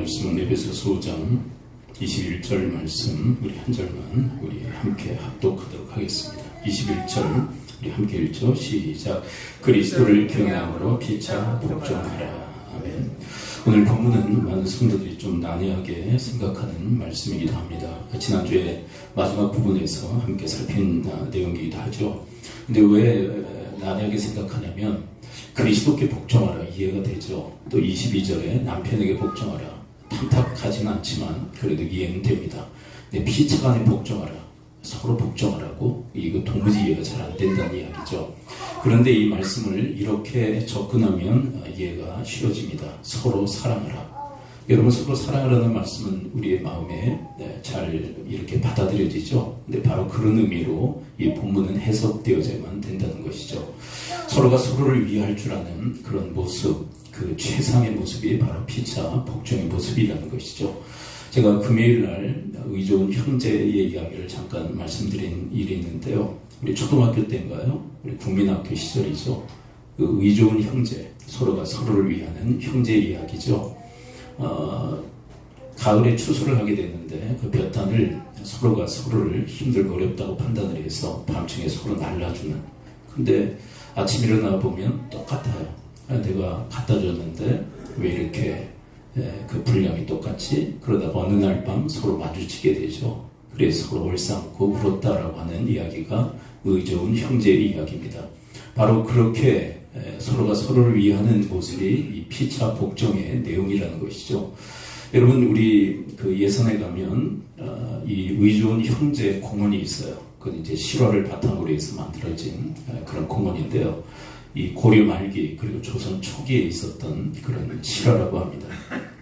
말씀은 에베소서 5장 21절 말씀 우리 한 절만 우리 함께 합독하도록 하겠습니다. 21절 우리 함께 읽죠. 시작. 그리스도를 경외함으로 피차 복종하라. 아멘. 오늘 본문은 많은 성도들이 좀 난해하게 생각하는 말씀이기도 합니다. 지난주에 마지막 부분에서 함께 살핀 내용이기도 하죠. 근데 왜 난해하게 생각하냐면 그리스도께 복종하라 이해가 되죠. 또 22절에 남편에게 복종하라. 탐탁하지는 않지만 그래도 이해는 됩니다. 근데 피차간에 복종하라. 서로 복종하라고 이거 도무지 이해가 잘 안 된다는 이야기죠. 그런데 이 말씀을 이렇게 접근하면 이해가 쉬워집니다. 서로 사랑하라. 여러분 서로 사랑하라는 말씀은 우리의 마음에 잘 이렇게 받아들여지죠. 근데 바로 그런 의미로 이 본문은 해석되어져야만 된다는 것이죠. 서로가 서로를 위할 줄 아는 그런 모습, 그 최상의 모습이 바로 피차 복종의 모습이라는 것이죠. 제가 금요일 날 의좋은 형제의 이야기를 잠깐 말씀드린 일이 있는데요. 우리 초등학교 때인가요? 우리 국민학교 시절이죠. 그 의좋은 형제, 서로가 서로를 위하는 형제의 이야기죠. 가을에 추수를 하게 됐는데 그 볕단을 서로가 서로를 힘들고 어렵다고 판단을 해서 밤중에 서로 날라주는. 근데 아침 일어나 보면 똑같아요. 내가 갖다 줬는데 왜 이렇게 그 분량이 똑같지? 그러다가 어느 날 밤 서로 마주치게 되죠. 그래서 서로 얼싸안고 울었다라고 하는 이야기가 의좋은 형제의 이야기입니다. 바로 그렇게 서로가 서로를 위하는 모습이 이 피차 복종의 내용이라는 것이죠. 여러분 우리 그 예선에 가면 이 의좋은 형제 공원이 있어요. 그건 이제 실화를 바탕으로 해서 만들어진 그런 공원인데요. 이 고려 말기 그리고 조선 초기에 있었던 그런 실화라고 합니다.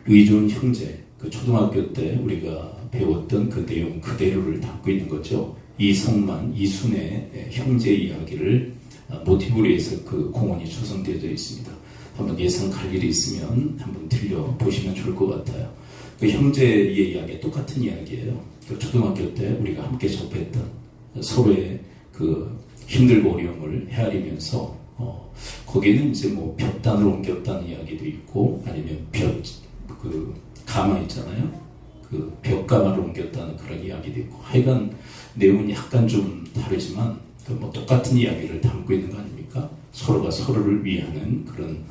의좋은 형제, 그 초등학교 때 우리가 배웠던 그 내용 그대로를 담고 있는 거죠. 이성만, 이순의 형제 이야기를 모티브로 해서 그 공원이 조성되어져 있습니다. 한번 예상 갈 일이 있으면 한번 들려보시면 좋을 것 같아요. 그 형제의 이야기 똑같은 이야기예요. 그 초등학교 때 우리가 함께 접했던 서로의 그 힘들고 어려움을 헤아리면서 거기에는 이제 뭐 볕단을 옮겼다는 이야기도 있고 아니면 그 가마 있잖아요. 그 벽가마를 옮겼다는 그런 이야기도 있고 하여간 내용은 약간 좀 다르지만 뭐 똑같은 이야기를 담고 있는 거 아닙니까? 서로가 서로를 위하는 그런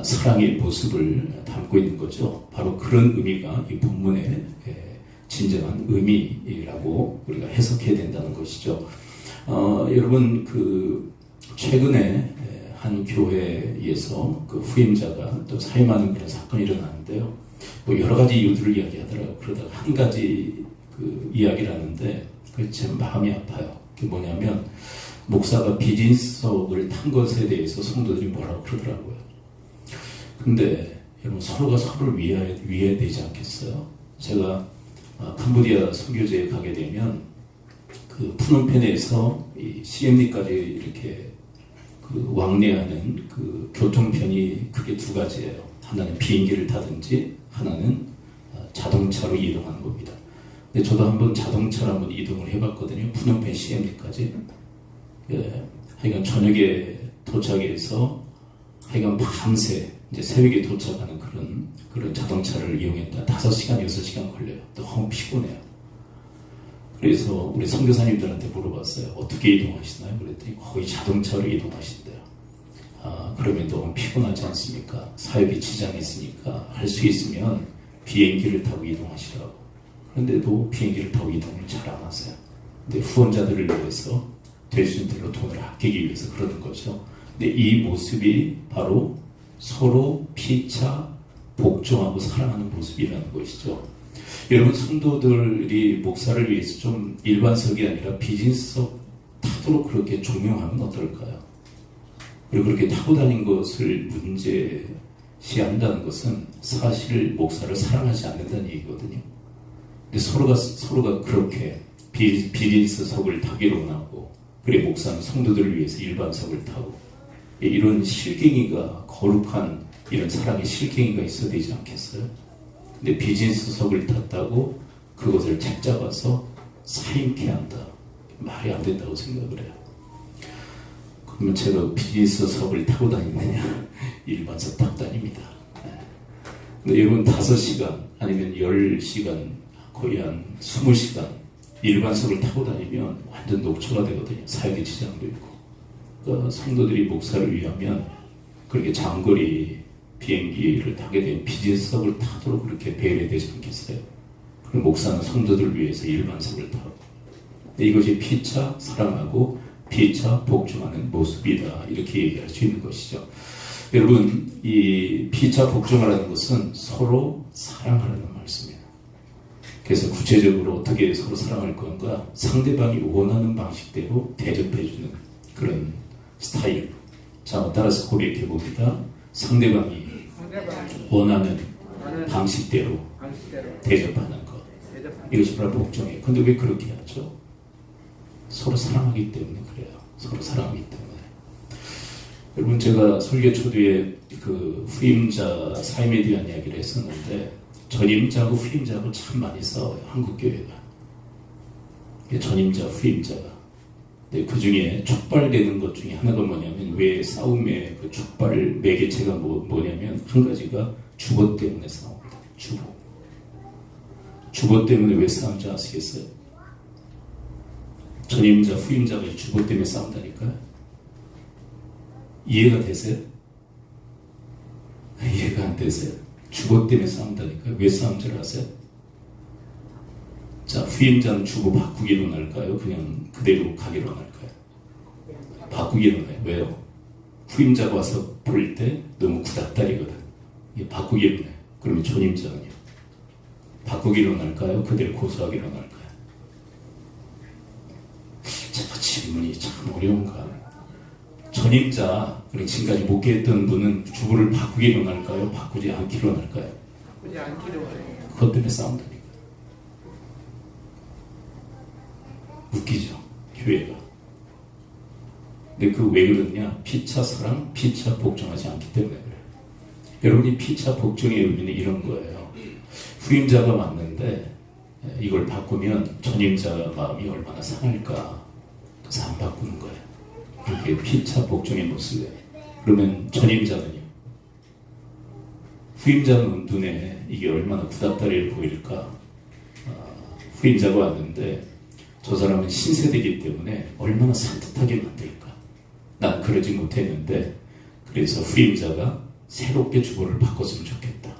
사랑의 모습을 담고 있는 거죠. 바로 그런 의미가 이 본문의 진정한 의미라고 우리가 해석해야 된다는 것이죠. 여러분 그 최근에 한 교회에서 그 후임자가 또 사임하는 그런 사건이 일어나는데요. 뭐 여러 가지 이유들을 이야기하더라고요. 그러다가 한 가지 그 이야기를 하는데 그게 참 마음이 아파요. 그게 뭐냐면 목사가 비진석을 탄 것에 대해서 성도들이 뭐라고 그러더라고요. 근데 여러분 서로가 서로를 위해야 되지 않겠어요? 제가 캄보디아 선교제에 가게 되면 그 푸놈펜에서 이 시엠리까지 이렇게 그 왕래하는 그 교통편이 크게 두 가지예요. 하나는 비행기를 타든지 하나는 자동차로 이동하는 겁니다. 근데 저도 한번 자동차로 한번 이동을 해봤거든요. 푸놈펜 시엠리까지. 하여간 저녁에 도착해서 하여간 밤새 이제 새벽에 도착하는 그런 자동차를 이용했다. 5시간, 6시간 걸려요. 너무 피곤해요. 그래서 우리 선교사님들한테 물어봤어요. 어떻게 이동하시나요? 그랬더니 거의 자동차로 이동하신대요. 그러면 너무 피곤하지 않습니까? 사역에 지장이 있으니까 할 수 있으면 비행기를 타고 이동하시라고. 그런데도 비행기를 타고 이동을 잘 안 하세요. 근데 후원자들을 위해서 될 수 있는 대로 돈을 아끼기 위해서 그러는 거죠. 근데 이 모습이 바로 서로 피차 복종하고 사랑하는 모습이라는 것이죠. 여러분 성도들이 목사를 위해서 좀 일반석이 아니라 비진석 타도록 그렇게 종용하면 어떨까요? 그리고 그렇게 타고 다닌 것을 문제시한다는 것은 사실 목사를 사랑하지 않는다는 얘기거든요. 근데 서로가 그렇게 비진석을 타기로 원하고 그래 목사는 성도들을 위해서 일반석을 타고 이런 실갱이가 거룩한 이런 사랑의 실갱이가 있어야 되지 않겠어요? 근데 비즈니스석을 탔다고 그것을 책잡아서 사임케 한다. 말이 안 된다고 생각을 해요. 그러면 제가 비즈니스석을 타고 다니느냐? 일반석 타고 다닙니다. 근데 여러분 5시간 아니면 10시간 거의 한 20시간 일반석을 타고 다니면 완전 녹초가 되거든요. 사역의 지장도 있고. 그러니까 성도들이 목사를 위하면 그렇게 장거리 비행기를 타게 되면 비즈니스석을 타도록 그렇게 배려되지 않겠어요? 그럼 목사는 성도들을 위해서 일반석을 타고. 이것이 피차 사랑하고 피차 복종하는 모습이다. 이렇게 얘기할 수 있는 것이죠. 여러분, 이 피차 복종하라는 것은 서로 사랑하라는 말씀이에요. 그래서 구체적으로 어떻게 서로 사랑할 건가? 상대방이 원하는 방식대로 대접해주는 그런 스타일. 자, 따라서 고백해 봅니다. 상대방이 원하는 방식대로 대접하는 것. 이것이 바로 복종이에요. 근데 왜 그렇게 하죠? 서로 사랑하기 때문에 그래요. 서로 사랑하기 때문에. 여러분, 제가 설교 초두에 그 후임자 사임에 대한 이야기를 했었는데 전임자하고 후임자하고 참 많이 싸워요. 한국교회가. 전임자, 후임자가. 근데 그 중에 촉발되는 것 중에 하나가 뭐냐면, 왜 싸움의 그 촉발 매개체가 뭐냐면 한 가지가 주보 때문에 싸웁니다. 주보. 주보 때문에 왜 싸운지 아시겠어요? 전임자, 후임자가 주보 때문에 싸운다니까요. 이해가 되세요? 이해가 안 되세요? 주보 때문에 싸운다니까요. 왜 싸운 줄 아세요? 자, 후임자는 주보 바꾸기로 날까요? 그냥 그대로 가기로 날까요? 바꾸기로 나요. 왜요? 후임자가 와서 볼 때 너무 구닥다리거든. 이게 바꾸기로 나요. 그러면 전임자는요? 바꾸기로 날까요? 그대로 고소하기로 날까요? 그 질문이 참 어려운가. 전임자, 그리고 지금까지 목회했던 분은 주부를 바꾸기로 날까요? 바꾸지 않기로 날까요? 바꾸지 않기로 해요. 그것 때문에 싸운다니까. 웃기죠, 교회가. 근데 그 왜 그러냐? 피차 사랑, 피차 복종하지 않기 때문에 그래요. 여러분이 피차 복종의 의미는 이런 거예요. 후임자가 맞는데 이걸 바꾸면 전임자 마음이 얼마나 상할까. 그래서 안 바꾸는 거예요. 이게 피차 복종의 모습이에요. 그러면 전임자는요? 후임자 눈에 이게 얼마나 구닥다리를 보일까? 후임자가 왔는데 저 사람은 신세대이기 때문에 얼마나 산뜻하게 만들까? 난 그러지 못했는데 그래서 후임자가 새롭게 주보를 바꿨으면 좋겠다.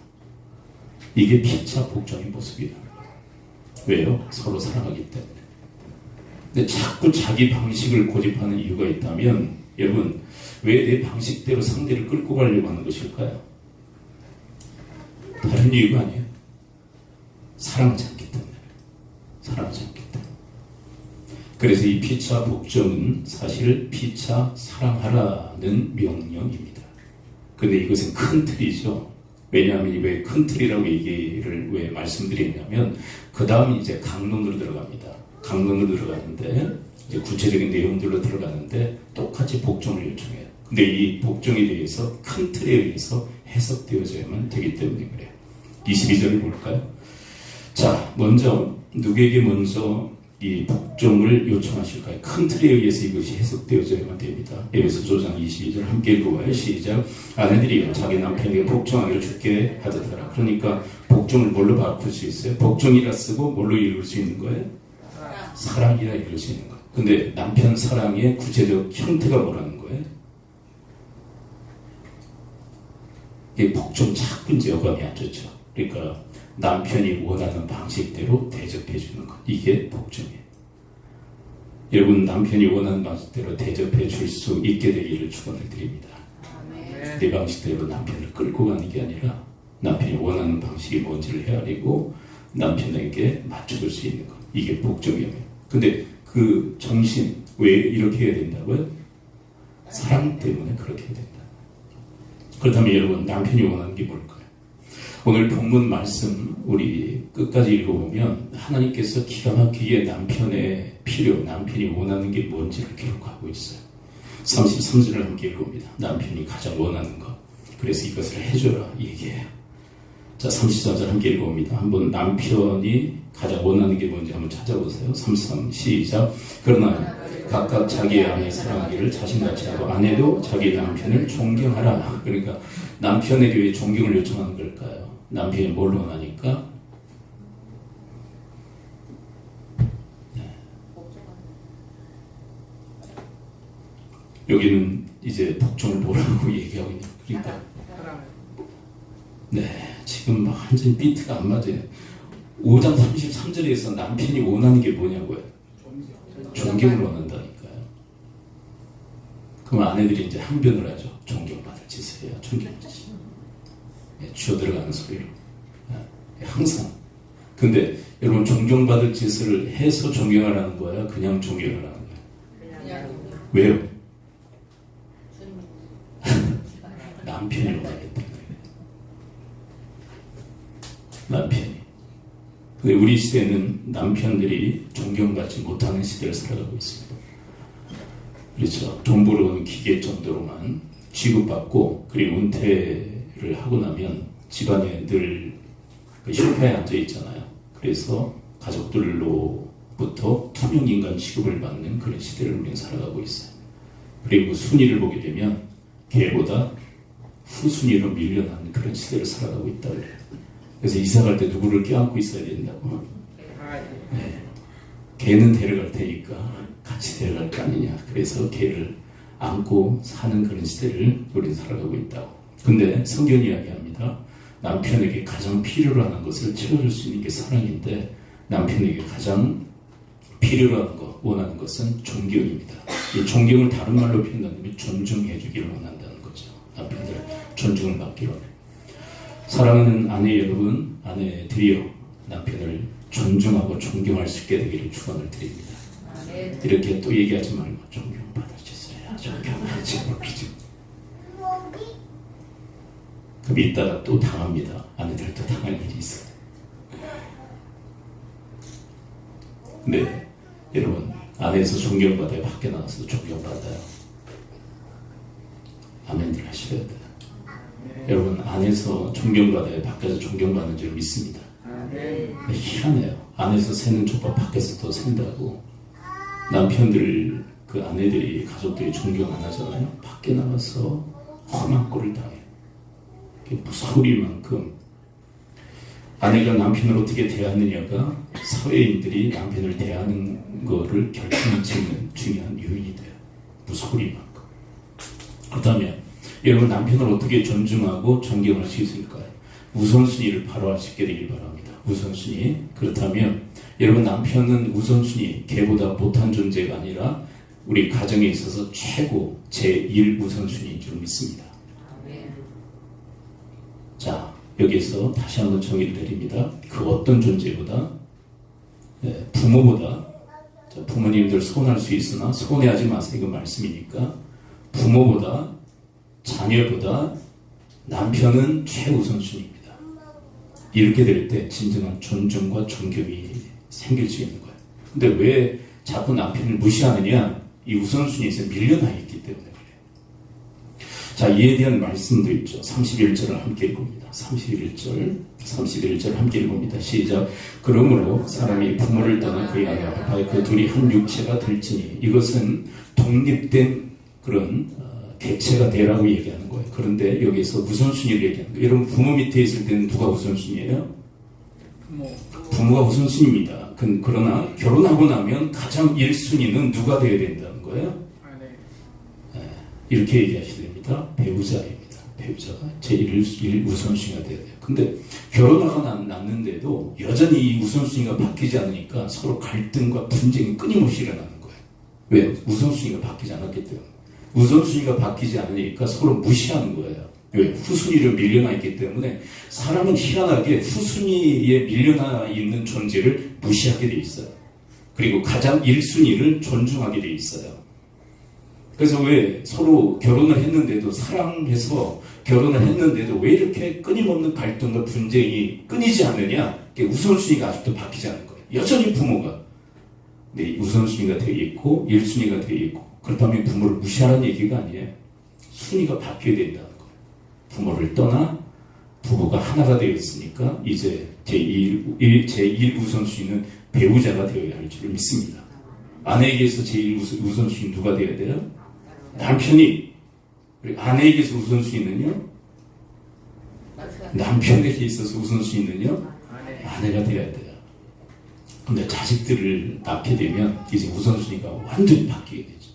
이게 피차 복종의 모습이에요. 왜요? 서로 사랑하기 때문에. 근데 자꾸 자기 방식을 고집하는 이유가 있다면 여러분, 왜 내 방식대로 상대를 끌고 가려고 하는 것일까요? 다른 이유가 아니에요. 사랑하지 않기 때문에. 사랑하지 않기 때문에. 그래서 이 피차 복종은 사실 피차 사랑하라는 명령입니다. 근데 이것은 큰 틀이죠. 왜냐하면 왜 큰 틀이라고 얘기를 왜 말씀드리냐면 그 다음에 이제 강론으로 들어갑니다. 강론으로 들어가는데 이제 구체적인 내용들로 들어가는데 똑같이 복종을 요청해요. 근데 이 복종에 대해서 큰 틀에 의해서 해석되어져야만 되기 때문에 그래요. 22절을 볼까요? 자, 먼저 누구에게 먼저 이 복종을 요청하실까요? 큰 틀에 의해서 이것이 해석되어져야만 됩니다. 에베소서 5장 22절 함께 읽어봐요. 시작. 아내들이여 자기 남편에게 복종하기를 주께 하듯하라. 그러니까 복종을 뭘로 바꿀 수 있어요? 복종이라 쓰고 뭘로 읽을 수 있는 거예요? 사랑이라 읽을 수 있는 거예요. 근데 남편 사랑의 구체적 형태가 뭐라는 거예요? 이게 복종 자꾸 이제 여감이 안 좋죠. 그러니까 남편이 원하는 방식대로 대접해 주는 것. 이게 복종이에요. 여러분, 남편이 원하는 방식대로 대접해 줄 수 있게 되기를 축원을 드립니다. 내 방식대로 남편을 끌고 가는 게 아니라 남편이 원하는 방식이 뭔지를 헤아리고 남편에게 맞춰줄 수 있는 것. 이게 복종이에요. 근데 그 정신, 왜 이렇게 해야 된다고요? 사랑 때문에 그렇게 해야 된다. 그렇다면 여러분, 남편이 원하는 게 뭘까요? 오늘 본문 말씀 우리 끝까지 읽어보면 하나님께서 기가 막히게 남편의 필요, 남편이 원하는 게 뭔지를 기록하고 있어요. 33절을 함께 읽어봅니다. 남편이 가장 원하는 것. 그래서 이것을 해줘라 얘기해요. 자, 34절 함께 읽어봅니다. 한번 남편이 가장 원하는 게 뭔지 한번 찾아보세요. 33 시작. 그러나 각각 자기의 아내 사랑하기를 자신같이 하고 아내도 자기 남편을 존경하라. 그러니까 남편에게 왜 존경을 요청하는 걸까요? 남편이 뭘 원하니까 여기는 이제 복종을 뭐라고 얘기하고 있는 그러니까 네 지금 완전히 비트가 안 맞아요. 5장 33절에서 남편이 원하는 게 뭐냐고요? 존경을 원한다니까요. 그럼 아내들이 이제 항변을 하죠. 존경받을 짓을 해야 존경하지. 쥐어 들어가는 소리로 항상. 근데 여러분 존경받을 짓을 해서 존경을 하는 거야? 그냥 존경을 하는 거야? 왜요? 남편이 원하기 때문에. 남편이. 근데 우리 시대는 남편들이 존경받지 못하는 시대를 살아가고 있습니다. 그렇죠. 돈 벌어오는 기계 정도로만 취급받고 그리고 은퇴를 하고 나면 집안에 늘 그 소파에 앉아 있잖아요. 그래서 가족들로부터 투명인간 취급을 받는 그런 시대를 우리는 살아가고 있어요. 그리고 순위를 보게 되면 걔보다 후순위로 밀려나는 그런 시대를 살아가고 있다고 해요. 그래서 이사갈 때 누구를 껴안고 있어야 된다고. 네. 걔는 데려갈 테니까 같이 데려갈 거 아니냐. 그래서 걔를 안고 사는 그런 시대를 우리는 살아가고 있다고. 근데 성경이 이야기합니다. 남편에게 가장 필요로 하는 것을 채워줄 수 있는 게 사랑인데 남편에게 가장 필요로 하는 것, 원하는 것은 존경입니다. 이 존경을 다른 말로 표현한다면 존중해 주기를 원한다는 거죠. 남편들 존중을 받기로. 사랑하는 아내 여러분, 아내들이여 남편을 존중하고 존경할 수 있게 되기를 축원을 드립니다. 이렇게 또 얘기하지 말고 존경받을 짓을 해야 존경하지 못하지. 그럼 이따가 또 당합니다. 아내들도 당할 일이 있어요. 네, 여러분 안에서 존경받아요? 밖에 나가서 존경받아요? 아멘들 하셔야 돼요. 여러분 안에서 존경받아요? 밖에서 존경받는 줄 믿습니다. 희한해요. 안에서 새는 족밥 밖에서도 샌다고. 남편들 그 아내들이 가족들이 존경 안 하잖아요. 밖에 나가서 험한 꼴을 당해요. 무서울만큼 아내가 남편을 어떻게 대하느냐가 사회인들이 남편을 대하는 거를 결정짓는 중요한 요인이 돼요. 무서울만큼. 그렇다면 여러분 남편을 어떻게 존중하고 존경할 수 있을까요? 우선순위를 바로 할 수 있게 되길 바랍니다. 우선순위. 그렇다면 여러분 남편은 우선순위, 걔보다 못한 존재가 아니라 우리 가정에 있어서 최고 제1 우선순위인 줄 믿습니다. 자, 여기서 다시 한번 정의를 내립니다. 그 어떤 존재보다 부모보다 자, 부모님들 서운할 수 있으나 서운해하지 마세요. 이건 말씀이니까 부모보다 자녀보다 남편은 최우선순위입니다. 이렇게 될 때 진정한 존중과 존경이 생길 수 있는 거예요. 근데 왜 자꾸 남편을 무시하느냐? 이 우선순위에서 밀려나 있기 때문에 그래요. 자, 이에 대한 말씀도 있죠. 31절을 함께 읽어봅니다. 31절 함께 읽어봅니다. 시작. 그러므로 사람이 부모를 떠나 그의 아내와 아빠의 그 둘이 한 육체가 될지니 이것은 독립된 그런 개체가 되라고 얘기하는 거예요. 그런데 여기서 우선순위를 얘기하는 거예요. 여러분 부모 밑에 있을 때는 누가 우선순위예요? 부모가 우선순위입니다. 그러나 결혼하고 나면 가장 1순위는 누가 되어야 된다는 거예요? 이렇게 얘기하셔야 됩니다. 배우자입니다. 배우자가 제1 우선순위가 돼야 돼요. 근데 결혼하고 났는데도 여전히 이 우선순위가 바뀌지 않으니까 서로 갈등과 분쟁이 끊임없이 일어나는 거예요. 왜? 우선순위가 바뀌지 않았기 때문에. 우선순위가 바뀌지 않으니까 서로 무시하는 거예요. 왜? 후순위로 밀려나 있기 때문에 사람은 희한하게 후순위에 밀려나 있는 존재를 무시하게 돼 있어요. 그리고 가장 1순위를 존중하게 돼 있어요. 그래서 왜 서로 결혼을 했는데도 사랑해서 결혼을 했는데도 왜 이렇게 끊임없는 갈등과 분쟁이 끊이지 않느냐? 우선순위가 아직도 바뀌지 않는 거예요. 여전히 부모가 우선순위가 되어 있고 1순위가 되어 있고 그렇다면 부모를 무시하라는 얘기가 아니에요. 순위가 바뀌어야 된다는 거예요. 부모를 떠나 부부가 하나가 되어 있으니까 이제 제1 우선순위는 배우자가 되어야 할 줄 믿습니다. 아내에게서 제1 우선순위 누가 되어야 돼요? 남편이. 그리고 아내에게서 우선순위는요? 남편에게 있어서 우선순위는요, 아내. 아내가 돼야 돼요. 근데 자식들을 낳게 되면 이제 우선순위가 완전히 바뀌게 되죠.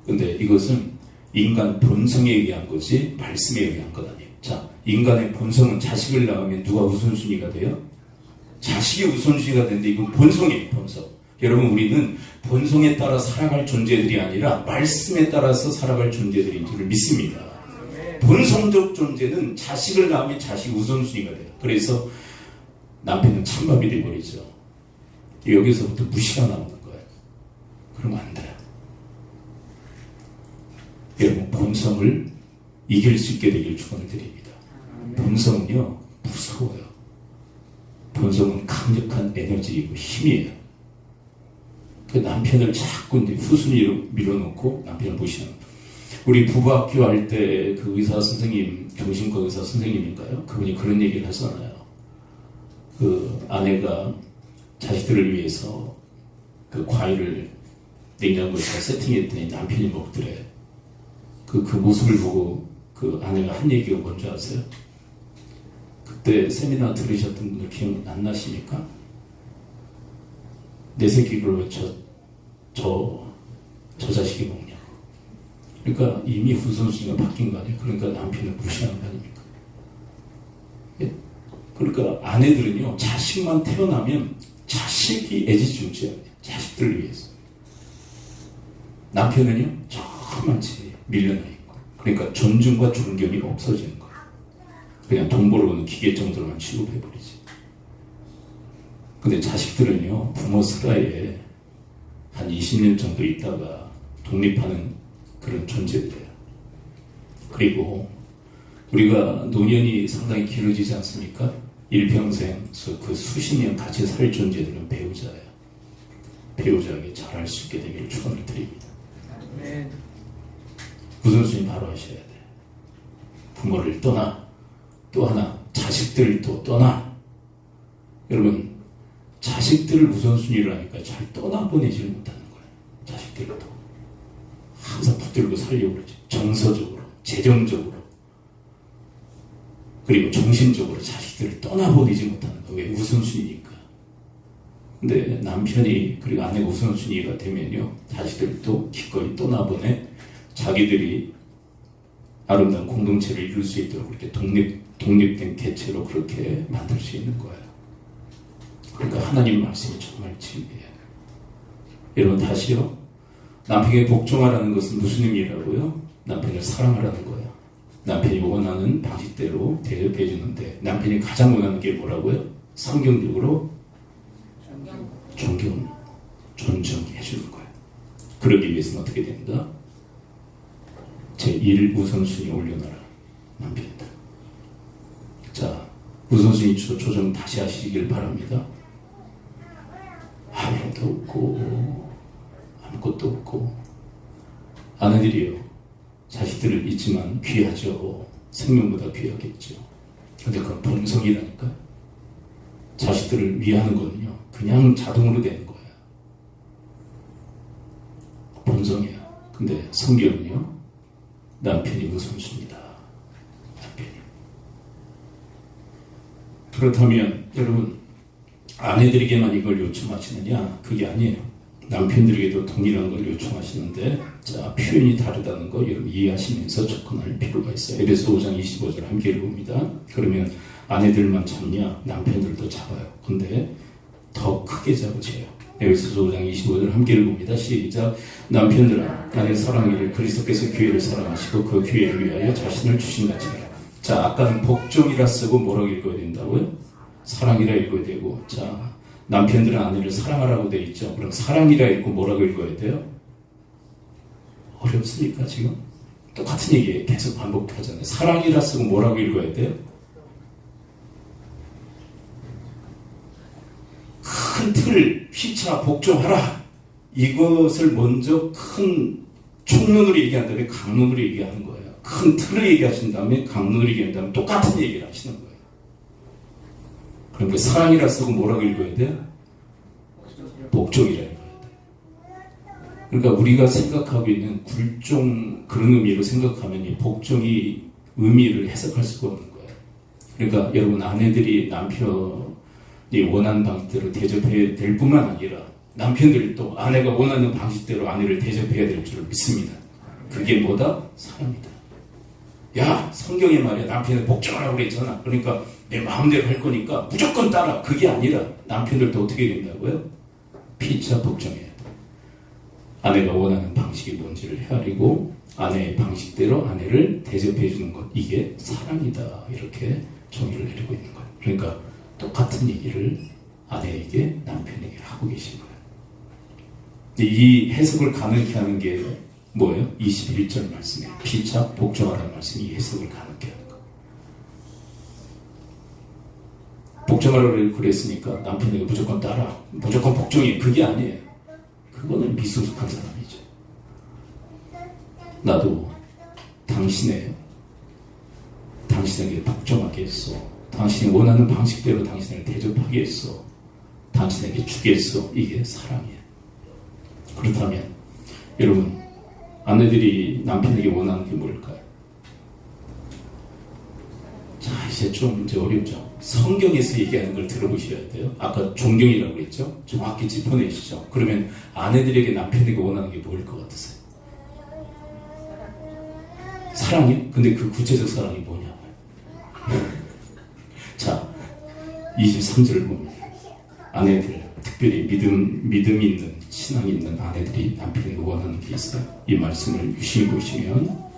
근데 이것은 인간 본성에 의한 거지 말씀에 의한 것 아니에요. 자, 인간의 본성은 자식을 낳으면 누가 우선순위가 돼요? 자식이 우선순위가 되는데 이건 본성이에요, 본성. 여러분, 우리는 본성에 따라 살아갈 존재들이 아니라 말씀에 따라서 살아갈 존재들인 줄을 믿습니다. 본성적 존재는 자식을 낳으면 자식이 우선순위가 돼요. 그래서 남편은 찬밥이 돼버리죠. 여기서부터 무시가 나오는 거예요. 그러면 안 돼요. 여러분, 본성을 이길 수 있게 되길 축원을 드립니다. 본성은요, 무서워요. 본성은 강력한 에너지이고 힘이에요. 그 남편을 자꾸 이제 후순위로 밀어놓고 남편을 무시하는. 우리 부부학교 할 때 그 의사 선생님, 정신과 의사 선생님인가요? 그분이 그런 얘기를 하잖아요. 그 아내가 자식들을 위해서 그 과일을 냉장고에다 세팅했더니 남편이 먹더래. 그 모습을 보고 그 아내가 한 얘기가 뭔지 아세요? 그때 세미나 들으셨던 분들 기억 안 나십니까? 내 새끼 그러면 저 자식이 먹냐고. 그러니까 이미 우선순위가 바뀐 거 아니에요? 그러니까 남편을 무시하는 거 아닙니까? 예? 그러니까 아내들은요, 자식만 태어나면 자식이 애지중지해요. 자식들을 위해서. 남편은요, 저만치 밀려나 있고. 그러니까 존중과 존경이 없어지는 거예요. 그냥 돈 벌어오는 기계 정도로만 취급해버리지. 근데 자식들은요, 부모 슬하에 한 20년 정도 있다가 독립하는 그런 존재들이에요. 그리고 우리가 노년이 상당히 길어지지 않습니까? 일평생 그 수십 년 같이 살 존재들은 배우자예요. 배우자에게 잘할 수 있게 되기를 축원을 드립니다. 우선순위 바로 하셔야 돼. 부모를 떠나, 또 하나 자식들을 또 떠나. 여러분, 자식들을 우선순위로 하니까 잘 떠나보내지를 못하는 거예요. 자식들을 또 항상 붙들고 살려고 그러죠. 정서적으로, 재정적으로, 그리고 정신적으로 자식들을 떠나보내지 못하는 거예요. 왜? 우선순위니까. 근데 남편이 그리고 아내가 우선순위가 되면요, 자식들도 기꺼이 떠나보내 자기들이 아름다운 공동체를 이룰 수 있도록 그렇게 독립된 개체로 그렇게 만들 수 있는 거예요. 그러니까 하나님 말씀이 정말 진리해요. 여러분, 다시요. 남편에게 복종하라는 것은 무슨 의미라고요? 남편을 사랑하라는 거예요. 남편이 원하는 방식대로 대접해 주는데, 남편이 가장 원하는 게 뭐라고요? 성경적으로 존중해 주는 거예요. 그러기 위해서는 어떻게 된다? 제1 우선순위 올려놔라, 남편들. 자, 우선순위 조정 다시 하시길 바랍니다. 아무것도 없고 아내들이요, 자식들을 잊지만 귀하죠. 생명보다 귀하겠죠. 근데 그건 본성이라니까. 자식들을 위하는 거는요, 그냥 자동으로 되는 거예요. 본성이야. 근데 성경은요, 남편이 우선순위다. 남편이. 그렇다면 여러분, 아내들에게만 이걸 요청하시느냐? 그게 아니에요. 남편들에게도 동일한 걸 요청하시는데, 자, 표현이 다르다는 거 여러분 이해하시면서 접근할 필요가 있어요. 에베소 5장 25절 함께 읽어봅니다. 그러면 아내들만 잡냐? 남편들도 잡아요. 근데 더 크게 잡으세요. 에베소 5장 25절 함께 읽어봅니다. 시작. 남편들아, 아내 사랑하기를 그리스도께서 교회를 사랑하시고 그 교회를 위하여 자신을 주신 같이 해라. 자, 아까는 복종이라 쓰고 뭐라고 읽어야 된다고요? 사랑이라 읽어야 되고, 자, 남편들은 아내를 사랑하라고 되어 있죠. 그럼 사랑이라 읽고 뭐라고 읽어야 돼요? 어렵습니까, 지금? 똑같은 얘기 계속 반복하잖아요. 사랑이라 쓰고 뭐라고 읽어야 돼요? 큰 틀, 피차, 복종하라. 이것을 먼저 큰 총론으로 얘기한 다음에 강론으로 얘기하는 거예요. 큰 틀을 얘기하신 다음에 강론으로 얘기한 다음에 똑같은 얘기를 하시는 거예요. 그럼 그 사랑이라 쓰고 뭐라고 읽어야 돼요? 복종이라 읽어야 돼요. 그러니까 우리가 생각하고 있는 굴종, 그런 의미로 생각하면 이 복종이 의미를 해석할 수가 없는 거예요. 그러니까 여러분 아내들이 남편이 원하는 방식대로 대접해야 될 뿐만 아니라 남편들이 또 아내가 원하는 방식대로 아내를 대접해야 될 줄을 믿습니다. 그게 뭐다? 사랑이다. 야, 성경에 말이야 남편을 복종하라고 그랬잖아. 그러니까 내 마음대로 할 거니까 무조건 따라. 그게 아니라 남편들도 어떻게 된다고요? 피차 복종해야 돼. 아내가 원하는 방식이 뭔지를 헤아리고 아내의 방식대로 아내를 대접해 주는 것, 이게 사랑이다. 이렇게 정의를 내리고 있는 거예요. 그러니까 똑같은 얘기를 아내에게 남편에게 하고 계신 거예요. 이 해석을 가능케 하는 게 뭐예요? 21절 말씀에 피차 복종하라는 말씀이 이 해석을 가능케 하는 거예요. 복종하라고 그랬으니까 남편에게 무조건 따라, 무조건 복종해. 그게 아니에요. 그거는 미숙한 사람이죠. 나도 당신에게 복종하게 했어. 당신이 원하는 방식대로 당신을 대접하게 했어. 당신에게 주겠어. 이게 사랑이에요. 그렇다면 여러분, 아내들이 남편에게 원하는 게 뭘까요? 자, 이제 어렵죠. 성경에서 얘기하는 걸 들어보셔야 돼요. 아까 존경이라고 그랬죠? 정확히 짚어내시죠. 그러면 아내들에게 남편에게 원하는 게 뭐일 것 같으세요? 사랑이요? 근데 그 구체적 사랑이 뭐냐고요? 자, 23절을 보면 아내들, 특별히 믿음 있는, 신앙 있는 아내들이 남편에게 원하는 게 있어요. 이 말씀을 유심히 보시면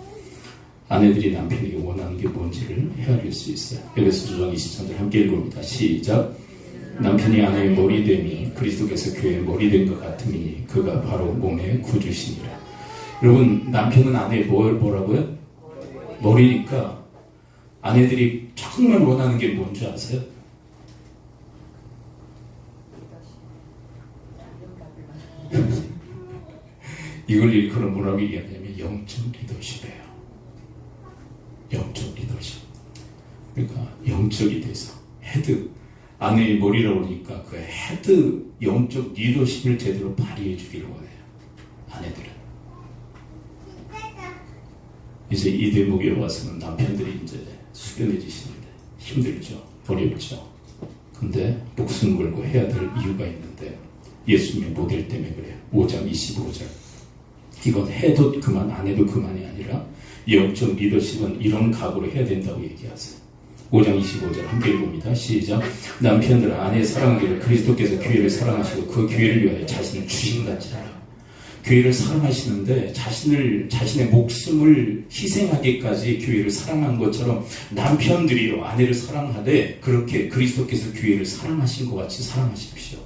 아내들이 남편에게 원하는 게 뭔지를 헤아릴 수 있어요. 에베소서 2장 23절 함께 읽어봅니다. 시작. 남편이 아내의 머리됨이 그리스도께서 교회의 머리된 것 같으니 그가 바로 몸의 구주시니라. 여러분, 남편은 아내의 뭐라고요? 머리니까 아내들이 정말 원하는 게 뭔지 아세요? 이걸 일컬어 뭐라고 얘기하냐면 영적 리더십이에요. 영적 리더십. 그러니까 영적이 돼서 헤드, 아내의 머리라고 그러니까 그 헤드 영적 리더십을 제대로 발휘해 주기를 원해요. 아내들은. 이제 이 대목에 와서는 남편들이 이제 숙연해지시는데 힘들죠. 어렵죠. 근데 목숨 걸고 해야 될 이유가 있는데 예수님의 모델 때문에 그래요. 5장 25절. 이건 해도 그만 안 해도 그만이 아니라 영적 리더십은 이런 각오로 해야 된다고 얘기하세요. 5장 25절 함께 읽어봅니다. 시작. 남편들아 아내의 사랑하기를 그리스도께서 교회를 사랑하시고 그 교회를 위하여 자신을 주신같이 하라. 교회를 사랑하시는데 자신의 목숨을 희생하기까지 교회를 사랑한 것처럼 남편들이요 아내를 사랑하되 그렇게 그리스도께서 교회를 사랑하신 것 같이 사랑하십시오.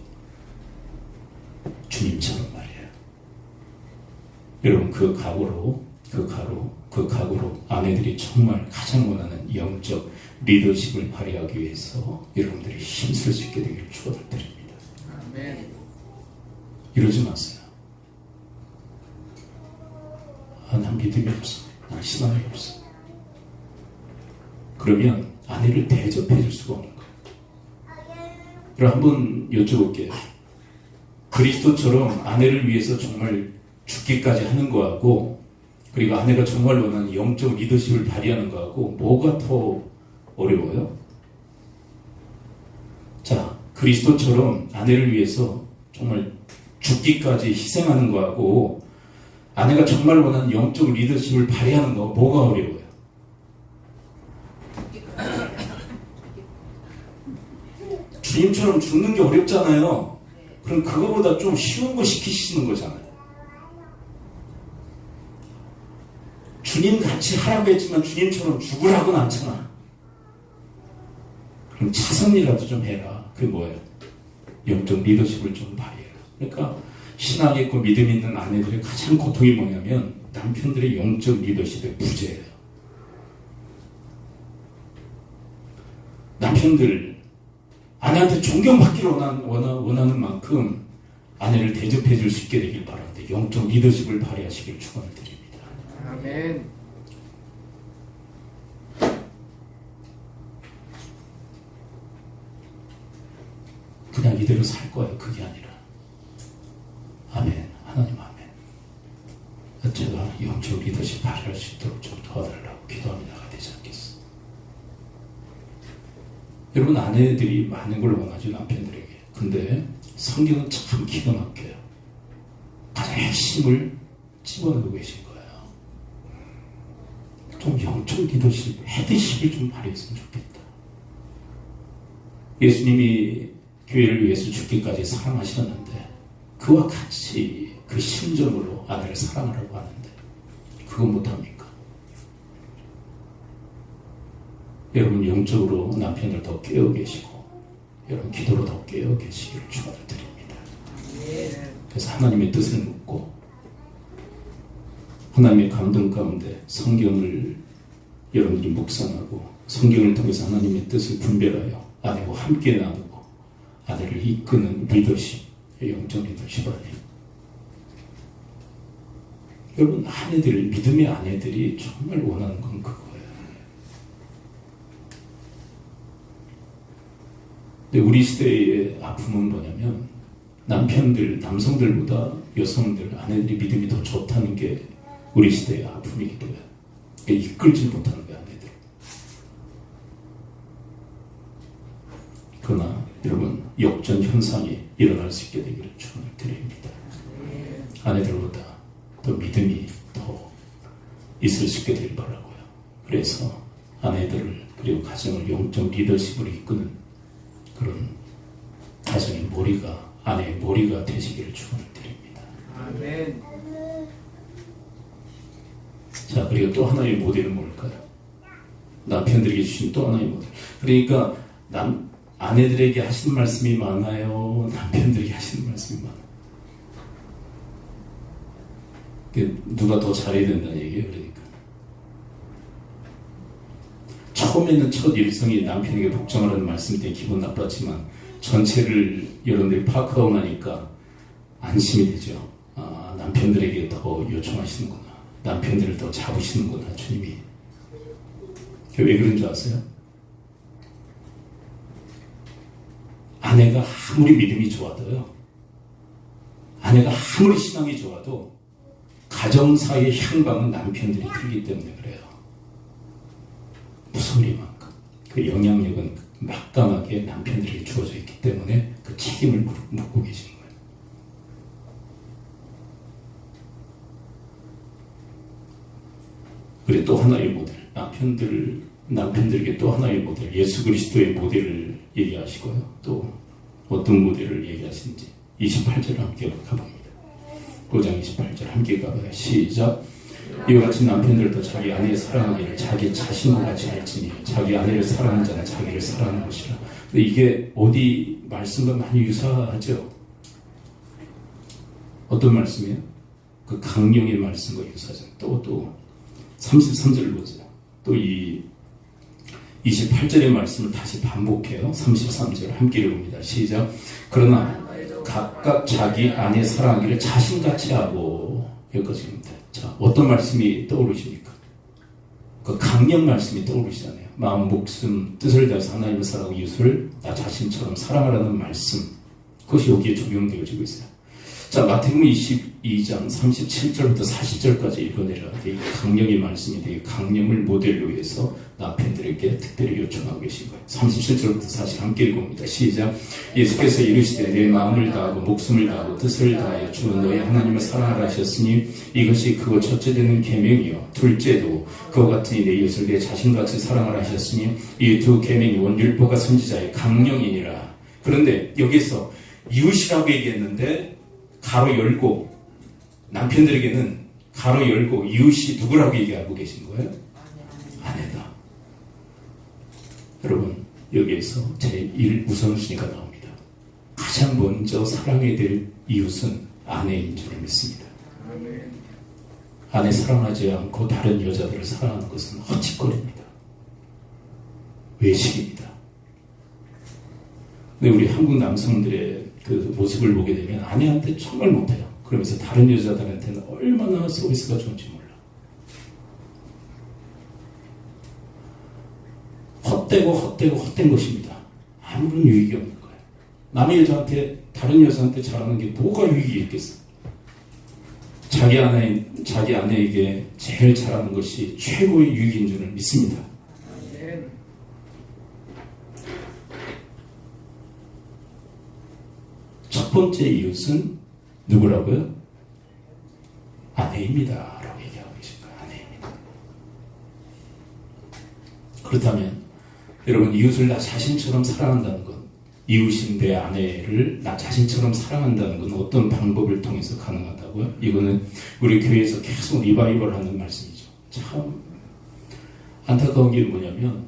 주님처럼 말이에요. 여러분, 그 각오로 아내들이 정말 가장 원하는 영적 리더십을 발휘하기 위해서 여러분들이 힘쓸 수 있게 되기를 축원드립니다. 아멘. 이러지 마세요. 난 믿음이 없어. 난 신앙이 없어. 그러면 아내를 대접해 줄 수가 없는 거예요. 그럼 한번 여쭤볼게요. 그리스도처럼 아내를 위해서 정말 죽기까지 하는 거하고 그리고 아내가 정말 원하는 영적 리더십을 발휘하는 거하고 뭐가 더 어려워요? 자, 그리스도처럼 아내를 위해서 정말 죽기까지 희생하는 거하고 아내가 정말 원하는 영적 리더십을 발휘하는 거 뭐가 어려워요? 주님처럼 죽는 게 어렵잖아요. 그럼 그거보다 좀 쉬운 거 시키시는 거잖아요. 주님 같이 하라고 했지만 주님처럼 죽으라고는 않잖아. 그럼 차선이라도 좀 해라. 그게 뭐예요? 영적 리더십을 좀 발휘해라. 그러니까 신앙이 있고 믿음 있는 아내들의 가장 고통이 뭐냐면 남편들의 영적 리더십의 부재예요. 남편들 아내한테 존경받기를 원하는 만큼 아내를 대접해 줄 수 있게 되길 바라는데 영적 리더십을 발휘하시길 축원을 드립니다. 아멘. 그냥 이대로 살 거예요. 그게 아니라 아멘. 하나님 아멘. 제가 영적 리더십 발휘할 수 있도록 좀 도와달라고 기도하며 나가야 되지 않겠어. 여러분, 아내들이 많은 걸 원하죠, 남편들에게. 근데 성경은 참 기가 막혀요. 가장 핵심을 집어넣고 계신 거예요. 좀 영적 리더십, 헤드십을 좀 발휘했으면 좋겠다. 예수님이 교회를 위해서 죽기까지 사랑하셨는데 그와 같이 그 심정으로 아내를 사랑하라고 하는데 그거 못합니까? 여러분, 영적으로 남편을 더 깨어 계시고 여러분, 기도로 더 깨어 계시기를 축원을 드립니다. 그래서 하나님의 뜻을 묻고 하나님의 감동 가운데 성경을 여러분들이 묵상하고 성경을 통해서 하나님의 뜻을 분별하여 아내와 함께 나누고 아내를 이끄는 리더십, 영적 리더십 아니에요. 여러분, 아내들, 믿음의 아내들이 정말 원하는 건 그거예요. 근데 우리 시대의 아픔은 뭐냐면 남편들, 남성들보다 여성들, 아내들이 믿음이 더 좋다는 게 우리 시대의 아픔이기도 해요. 이끌지 못하는 거예요, 아내들. 그러나 여러분, 역전 현상이 일어날 수 있게 되기를 축원을 드립니다. 아내들보다 더 믿음이 더 있을 수 있게 되길 바라고요. 그래서 아내들을 그리고 가정을 영적 리더십으로 이끄는 그런 가정의 머리가, 아내의 머리가 되시기를 축원을 드립니다. 아멘. 자, 그리고 또 하나의 모델은 뭘까요? 남편들에게 주신 또 하나의 모델. 그러니까 아내들에게 하시는 말씀이 많아요, 남편들에게 하시는 말씀이 많아요. 누가 더 잘해야 된다는 얘기예요. 그러니까 처음에는 첫 일성이 남편에게 복종하라는 말씀 때문에 기분 나빴지만 전체를 여러분들이 파악하고 나니까 안심이 되죠. 아, 남편들에게 더 요청하시는구나, 남편들을 더 잡으시는구나, 주님이. 왜 그런 줄 아세요? 아내가 아무리 믿음이 좋아도요, 아내가 아무리 신앙이 좋아도 가정사의 향방은 남편들이 틀기 때문에 그래요. 무소리만큼 그 영향력은 막강하게 남편들에게 주어져 있기 때문에 그 책임을 묻고 계시는 거예요. 그리고 또 하나의 모델, 남편들에게 또 하나의 모델, 예수 그리스도의 모델을 얘기하시고요. 또 어떤 모델을 얘기하시는지 28절을 함께 가봅니다. 5장 28절 함께 가봐요. 시작. 이와 같이 남편들도 자기 아내의 사랑하기를 자기 자신과 같이 할지니 자기 아내를 사랑하는 자는 자기를 사랑하는 것이라. 근데 이게 어디 말씀과 많이 유사하죠? 어떤 말씀이에요? 그 강령의 말씀과 유사하죠. 또 33절을 보세요. 또 이 28절의 말씀을 다시 반복해요. 33절 함께 읽어봅니다. 시작. 그러나 각각 자기 아내 사랑하기를 자신같이 하고, 여기까지입니다. 자, 어떤 말씀이 떠오르십니까? 그 강령 말씀이 떠오르시잖아요. 마음, 목숨, 뜻을 다해서 하나님을 사랑하고 이웃을 나 자신처럼 사랑하라는 말씀, 그것이 여기에 적용되어지고 있어요. 자, 마태복음 22장 37절부터 40절까지 읽어내려야 돼. 이 강령의 말씀이 되게 강령을 모델로 해서 남편들에게 특별히 요청하고 계신 거예요. 37절부터 40 함께 읽어봅니다. 시작. 예수께서 이르시되 내 마음을 다하고 목숨을 다하고 뜻을 다하여 주 너희 하나님을 사랑하라 하셨으니 이것이 그거 첫째 되는 계명이요 둘째도 그와 같으니 내 이웃을 내 자신같이 사랑하라 하셨으니 이 두 계명이 원율법과 선지자의 강령이니라. 그런데 여기서 이웃이라고 얘기했는데 가로 열고, 남편들에게는 가로 열고 이웃이 누구라고 얘기하고 계신 거예요? 아내다. 여러분, 여기에서 제1 우선순위가 나옵니다. 가장 먼저 사랑해야 될 이웃은 아내인 줄 믿습니다. 아내 사랑하지 않고 다른 여자들을 사랑하는 것은 헛짓거리입니다. 외식입니다. 근데 우리 한국 남성들의 그 모습을 보게 되면 아내한테 정말 못해요. 그러면서 다른 여자들한테는 얼마나 서비스가 좋은지 몰라. 헛된 것입니다. 아무런 유익이 없는 거예요. 남의 여자한테, 다른 여자한테 잘하는 게 뭐가 유익이 있겠어? 자기 아내에게 제일 잘하는 것이 최고의 유익인 줄을 믿습니다. 번째 이웃은 누구라고요? 아내입니다. 라고 얘기하고 계신 거예요. 아내입니다. 그렇다면 여러분, 이웃을 나 자신처럼 사랑한다는 건, 이웃인 내 아내를 나 자신처럼 사랑한다는 건 어떤 방법을 통해서 가능하다고요? 이거는 우리 교회에서 계속 리바이벌 하는 말씀이죠. 참 안타까운 게 뭐냐면,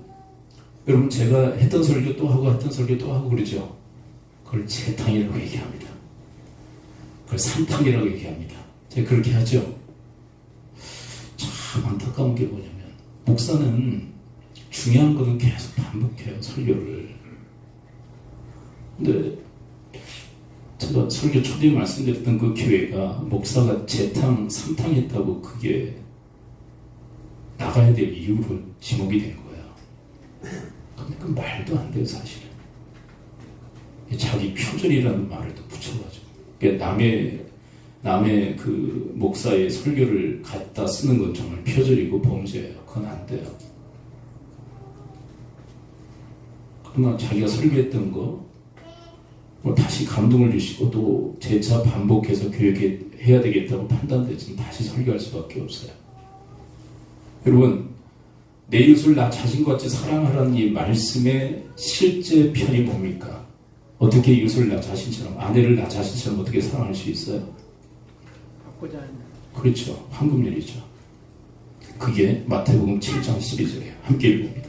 여러분, 제가 했던 설교 또 하고 했던 설교 또 하고 그러죠. 그걸 재탕이라고 얘기합니다. 그걸 삼탕이라고 얘기합니다. 제가 그렇게 하죠. 참 안타까운 게 뭐냐면, 목사는 중요한 거는 계속 반복해요, 설교를. 근데 제가 설교 초대에 말씀드렸던 그 교회가 목사가 재탕, 삼탕했다고 그게 나가야 될 이유로 지목이 된 거예요. 근데 그 말도 안 돼요, 사실은. 자기 표절이라는 말을 또 붙여가지고. 그러니까 남의 그 목사의 설교를 갖다 쓰는 건 정말 표절이고 범죄예요. 그건 안 돼요. 그러나 자기가 설교했던 거 다시 감동을 주시고 또 재차 반복해서 교육해야 되겠다고 판단되지만 다시 설교할 수밖에 없어요. 여러분, 내 이웃을 나 자신과 같이 사랑하라는 이 말씀의 실제 편이 뭡니까? 어떻게 이웃을 나 자신처럼, 아내를 나 자신처럼 어떻게 사랑할 수 있어요? 바꾸자. 그렇죠. 황금률이죠. 그게 마태복음 7장 12절이에요. 함께 읽어봅니다.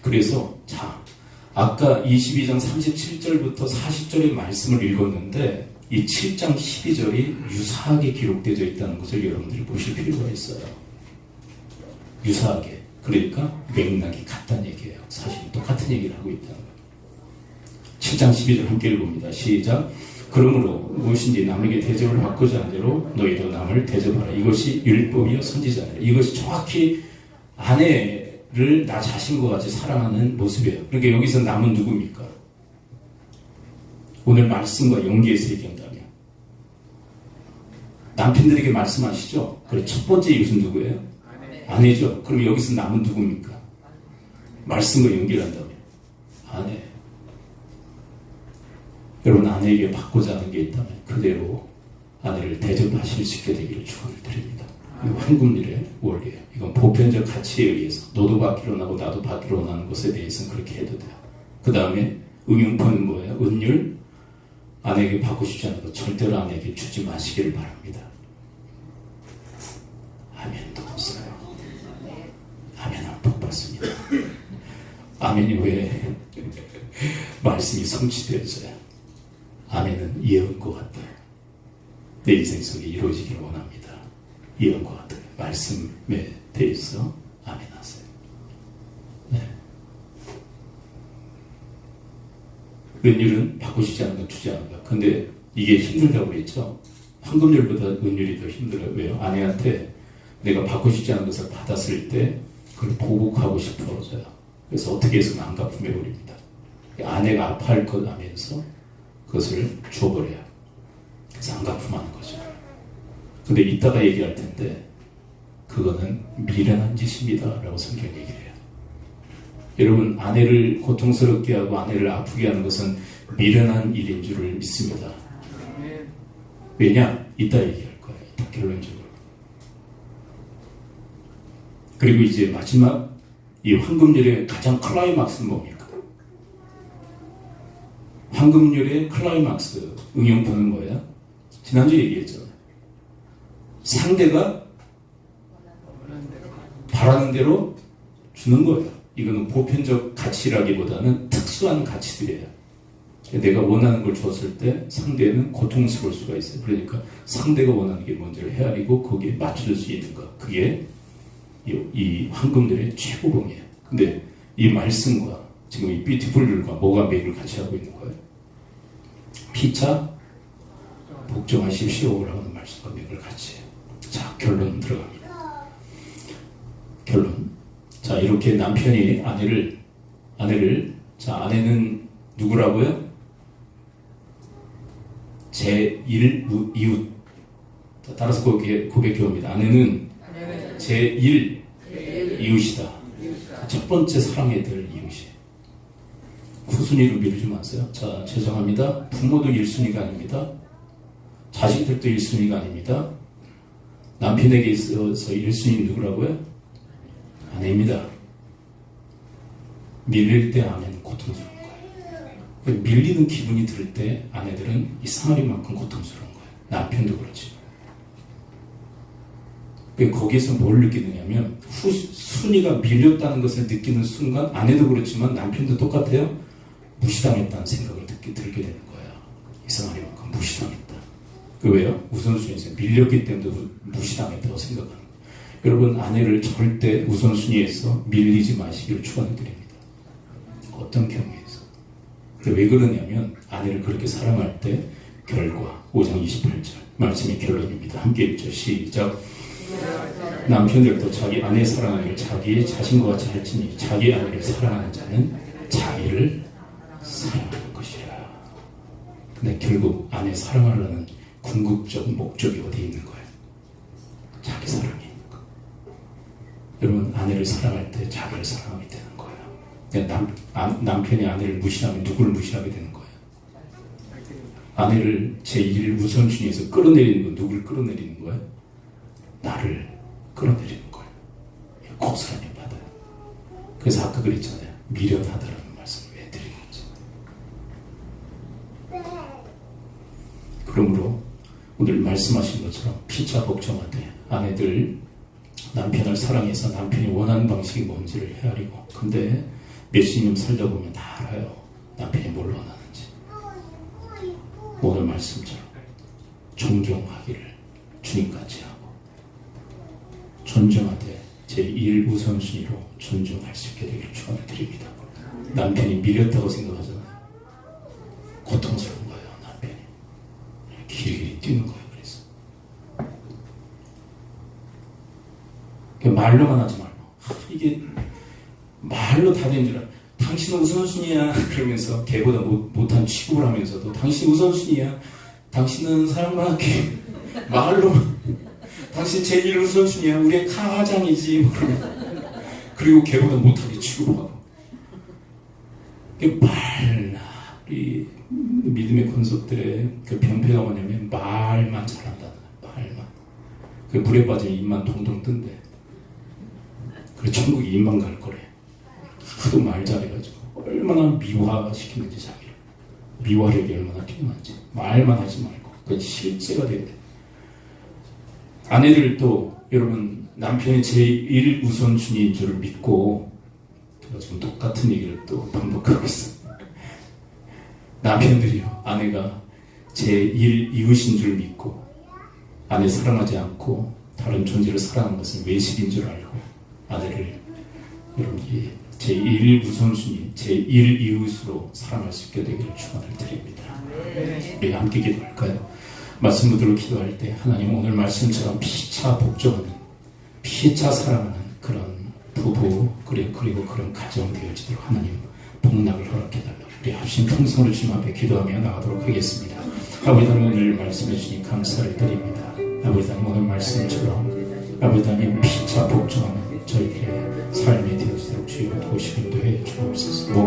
그래서 자, 아까 22장 37절부터 40절의 말씀을 읽었는데 이 7장 12절이 유사하게 기록되어 있다는 것을 여러분들이 보실 필요가 있어요. 유사하게. 그러니까 맥락이 같다는 얘기예요. 사실 똑같은 얘기를 하고 있다는 거예요. 7장 12절 함께 읽어봅니다. 시작. 그러므로 무엇인지 남에게 대접을 받고자 하는 대로 너희도 남을 대접하라. 이것이 율법이요 선지자니라. 이것이 정확히 아내를 나 자신과 같이 사랑하는 모습이에요. 그러니까 여기서 남은 누굽니까? 오늘 말씀과 연계해서 얘기한다면 남편들에게 말씀하시죠. 그래, 첫 번째 이웃은 누구예요? 아내죠. 그럼 여기서 남은 누굽니까? 말씀과 연결한다면 아내. 여러분, 아내에게 받고자 하는 게 있다면 그대로 아내를 대접하실 수 있게 되기를 축원을 드립니다. 이거 황금률의 원리예요. 이건 보편적 가치에 의해서 너도 받기로 나고 나도 받기로 나는 것에 대해서는 그렇게 해도 돼요. 그 다음에 응용포는 뭐예요? 은율. 아내에게 받고 싶지 않은 것 절대로 아내에게 주지 마시기를 바랍니다. 아멘도 없어요. 아멘은 복 받습니다. 아멘이 왜 말씀이 성취되어져요? 아멘은 예언과 같아요. 내 인생 속에 이루어지기를 원합니다. 예언과 같아요. 말씀에 대해서 아멘하세요. 네. 은율은 받고 싶지 않은 건 주지 않은 것. 근데 이게 힘들다고 그랬죠. 황금률보다 은율이 더 힘들어요. 왜요? 아내한테 내가 받고 싶지 않은 것을 받았을 때 그걸 보복하고 싶어져요. 그래서 어떻게 해서는 안 갚음에 버립니다. 아내가 아파할 것 하면서 그것을 줘버려요. 그래서 안 갚음하는 거죠. 근데 이따가 얘기할 텐데 그거는 미련한 짓입니다 라고 성경이 얘기를 해요. 여러분, 아내를 고통스럽게 하고 아내를 아프게 하는 것은 미련한 일인 줄을 믿습니다. 왜냐? 이따 얘기할 거예요. 이따 결론적으로. 그리고 이제 마지막 이 황금률의 가장 클라이막스는 뭡니까? 황금률의 클라이막스 응용포는 뭐예요? 지난주에 얘기했잖아요. 상대가 바라는 대로 주는 거예요. 이거는 보편적 가치라기보다는 특수한 가치들이에요. 내가 원하는 걸 줬을 때 상대는 고통스러울 수가 있어요. 그러니까 상대가 원하는 게 뭔지를 헤아리고 거기에 맞춰줄 수 있는 것. 그게 이 황금률의 최고봉이에요. 근데 이 말씀과 지금 이 뷰티풀들과 뭐가 맥을 같이 하고 있는 거예요? 피차 복종하십시오라고 하는 말씀과 맥을 같이 해요. 자, 결론 들어갑니다. 결론. 자, 이렇게 남편이 아내를 자, 아내는 누구라고요? 제1 이웃. 따라서 고백해 봅니다. 아내는 제1 이웃이다. 첫 번째 사랑해야 될 이웃이에요. 후순위로 미루지 마세요. 자, 죄송합니다. 부모도 1순위가 아닙니다. 자식들도 1순위가 아닙니다. 남편에게 있어서 1순위 누구라고요? 아내입니다. 밀릴 때 아내는 고통스러운 거예요. 밀리는 기분이 들 때 아내들은 이 상아리만큼 고통스러운 거예요. 남편도 그렇지. 거기서 뭘 느끼느냐면 순위가 밀렸다는 것을 느끼는 순간 아내도 그렇지만 남편도 똑같아요. 무시당했다는 생각을 들게 되는 거예요. 이 상아리만큼 무시당했다. 왜요? 우선순위에서 밀렸기 때문에 무시당했다고 생각하는 거예요. 여러분, 아내를 절대 우선순위에서 밀리지 마시기를 축원드립니다. 어떤 경우에서. 왜 그러냐면 아내를 그렇게 사랑할 때 결과 5장 28절 말씀이 결론입니다. 함께 읽죠. 시작. 남편들도 자기 아내 사랑하기를 자기의 자신과 같이 할지니 자기 아내를 사랑하는 자는 자기를 사랑하는 것이라. 근데 결국 아내 사랑하려는 궁극적 목적이 어디에 있는 거예요? 자기 사랑에 있는 거. 여러분, 아내를 사랑할 때 자기를 사랑하게 되는 거예요. 남편이 아내를 무시하면 누구를 무시하게 되는 거예요? 아내를 제1 우선순위에서 끌어내리는 건 누구를 끌어내리는 거예요? 나를 끌어내리는 거예요. 고스란히 받아요. 그래서 아까 그랬잖아요. 미련하다라는 말씀을 왜 드리는지. 그러므로 오늘 말씀하신 것처럼 피차 복종하되 아내들 남편을 사랑해서 남편이 원하는 방식이 뭔지를 헤아리고, 근데 몇십 년 살다 보면 다 알아요. 남편이 뭘 원하는지. 오늘 말씀처럼 존경하기를 주님같이 하고 존중하되 제1 우선순위로 존중할 수 있게 되기를 축원드립니다. 남편이 밀렸다고 생각하잖아요. 고통스러운 거예요. 남편이 길이 뛰는 거예요. 그래서 말로만 하지 말고, 이게 말로 다 된 줄 알아. 당신은 우선순위야 그러면서 걔보다 못한 취급을 하면서도 당신 우선순위야, 당신은 사랑받게 말로만 당신 제1 우선순위야, 우리의 가장이지 뭐 그러면, 그리고 걔보다 못하게 취급하고. 우리 믿음의 권속들의 그 병폐가 뭐냐면 말만 잘한다. 말만. 그 물에 빠지면 입만 동동 뜬대. 그래 천국에 입만 갈 거래. 하도 말 잘해가지고 얼마나 미화시키는지 자기를. 미화력이 얼마나 뛰어난지. 말만 하지 말고 그건 실제가 돼야 돼. 아내들도 여러분 남편이 제1 우선순위인 줄 믿고, 제가 지금 똑같은 얘기를 또 반복하고 있어요. 남편들이요, 아내가 제1 이웃인 줄 믿고 아내 사랑하지 않고 다른 존재를 사랑하는 것은 외식인 줄 알고 아내를 여러분이 제1 우선순위, 제1 이웃으로 사랑할 수 있게 되기를 축원을 드립니다. 우리 함께 기도할까요? 말씀 붙들고 기도할 때 하나님, 오늘 말씀처럼 피차 복종하는, 피차 사랑하는 그런 부부 그리고 그런 가정 되어지도록 하나님 복락을 허락해달라고 우리 합심 통성으로 주님 앞에 기도하며 나가도록 하겠습니다. 아버지 하나님, 오늘 말씀해 주니 감사를 드립니다. 아버지 하나님, 오늘 말씀처럼 아버지 하나님 피차 복종하는 저희들의 삶이 되어지도록 주여 도우시기도 해 주옵소서.